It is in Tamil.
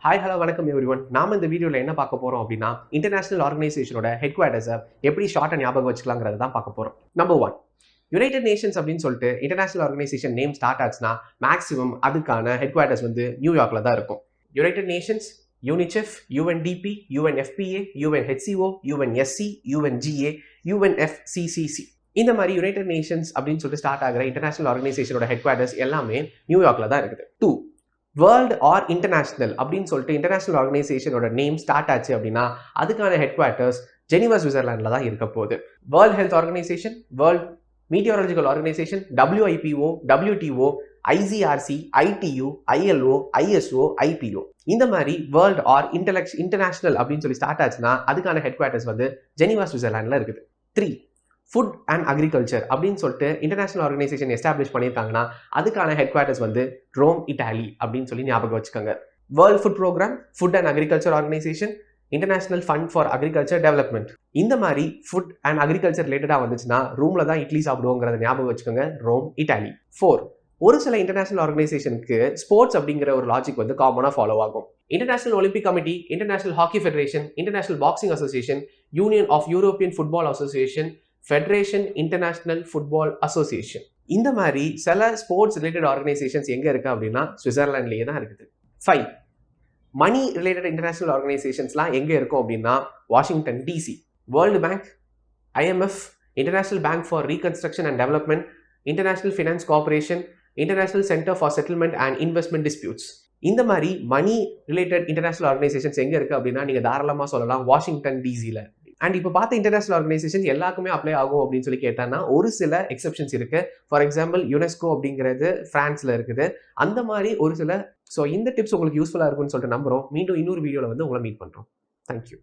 ஹாய் ஹலோ வணக்கம் எவ்ரிவன். நாம இந்த வீடியோவில் என்ன பார்க்க போறோம் அப்படின்னா இன்டர்நேஷனல் ஆர்கனைசேஷனோட ஹெட் குவார்ட்டர்ஸை எப்படி ஷார்ட்டை ஞாபகம் வச்சுக்கலாங்கிறத தான் பார்க்க போறோம். நம்பர் 1, யுனைடெட் நேஷன்ஸ் அப்படின்னு சொல்லிட்டு இன்டர்நேஷனல் ஆர்கனைசேஷன் நேம் ஸ்டார்ட் ஆச்சுன்னா மேக்ஸிமம் அதுக்கான ஹெட் குவார்ட்டர்ஸ் வந்து நியூயார்க்ல தான் இருக்கும். United Nations, UNICEF, UNDP, UNFA, UNHCO, UNSC, UNGA, UNFCCC இந்த மாதிரி யுனைடெட் நேஷன்ஸ் அப்படின்னு சொல்லிட்டு ஸ்டார்ட் ஆகிற இன்டர்நேஷனல் ஆர்கனைசேஷனோட ஹெட் குவார்ட்டர்ஸ் எல்லாமே நியூயார்க்ல தான் இருக்குது. 2, வேர்ல்டு ஆர் இன்டர்நேஷனல் அப்படின்னு சொல்லிட்டு இன்டர்நேஷனல் ஆர்கனைசேஷனோட நேம் ஸ்டார்ட் ஆச்சு அப்படின்னா அதுக்கான ஹெட் குவார்ட்டர்ஸ் ஜெனீவா, சுவிட்சர்லாண்டில் தான் இருக்க போகுது. World Health Organisation, World Meteorological Organisation, WIPO, WTO, ICRC, ITU, ILO, ISO, IPO இந்த மாதிரி வேர்ல்ட் ஆர் இன்டர்நேஷனல் அப்படின்னு சொல்லி ஸ்டார்ட் ஆச்சுன்னா அதுக்கான ஹெட் குவார்ட்டர்ஸ் வந்து ஜெனீவா, சுவிட்சர்லாண்டில் இருக்குது. 3, ஃபுட் அண்ட் அக்ரிகல்ச்சர் அப்படின்னு சொல்லிட்டு இன்டர்நேஷனல் ஆர்கனைசேஷன் எஸ்டாப்ளிஷ் பண்ணியிருக்காங்கன்னா அதுக்கான ஹெட் குவார்ட்டர்ஸ் வந்து ரோம், இட்டாலி அப்படின்னு சொல்லி ஞாபகம் வச்சுக்கோங்க. World food programme, food and agriculture organisation, international fund for agriculture development இந்த மாதிரி ஃபுட் அண்ட் அக்ரிகல்ச்சர் ரிலேட்டடாக வந்துச்சுன்னா ரூம்ல தான் இட்லி சாப்பிடுவோங்கிறத ஞாபகம் வச்சுக்கோங்க. Rome, Italy. 4, ஒரு சில இன்டர்நேஷனல் ஆர்கனைசேஷனுக்கு ஸ்போர்ட்ஸ் அப்படிங்கிற ஒரு லாஜிக் வந்து காமனாக ஃபாலோ ஆகும். International Olympic committee, international hockey federation, international boxing association, union of European football association, federation international football association இந்த மாதிரி சில ஸ்போர்ட்ஸ் ரிலேட்டட் ஆர்கனைசேஷன்ஸ் எங்கே இருக்குது அப்படின்னா சுவிட்சர்லாண்ட்லேயே தான் இருக்குது. 5, மணி ரிலேட்டட் இன்டர்நேஷனல் ஆர்கனைசேஷன்ஸ்லாம் எங்கே இருக்கும் அப்படின்னா Washington DC, world bank, IMF, international bank for reconstruction and development, international finance corporation, international centre for settlement and investment disputes இந்த மாதிரி மணி ரிலேட்டட் இன்டர்நேஷனல் ஆர்கனைசேஷன்ஸ் எங்கே இருக்குது அப்படின்னா நீங்கள் தாராளமாக சொல்லலாம் வாஷிங்டன் DCல. அண்ட் இப்போ பார்த்த இன்டர்நேஷனல் ஆர்கனைசேஷன் எல்லாருக்குமே அப்ளை ஆகும் அப்படின்னு சொல்லி கேட்டாங்கன்னா ஒரு சில எக்ஸெப்ஷன்ஸ் இருக்கு. ஃபார் எக்ஸாம்பிள் யுனெஸ்கோ அப்படிங்கிறது பிரான்ஸ்ல இருக்குது. அந்த மாதிரி ஒரு சில இந்த டிப்ஸ் உங்களுக்கு யூஸ்ஃபுல்லாக இருக்கும்னு சொல்லிட்டு நம்புறோம். மீண்டும் இன்னொரு வீடியோவில் வந்து உங்களை மீட் பண்றோம். தேங்க்யூ.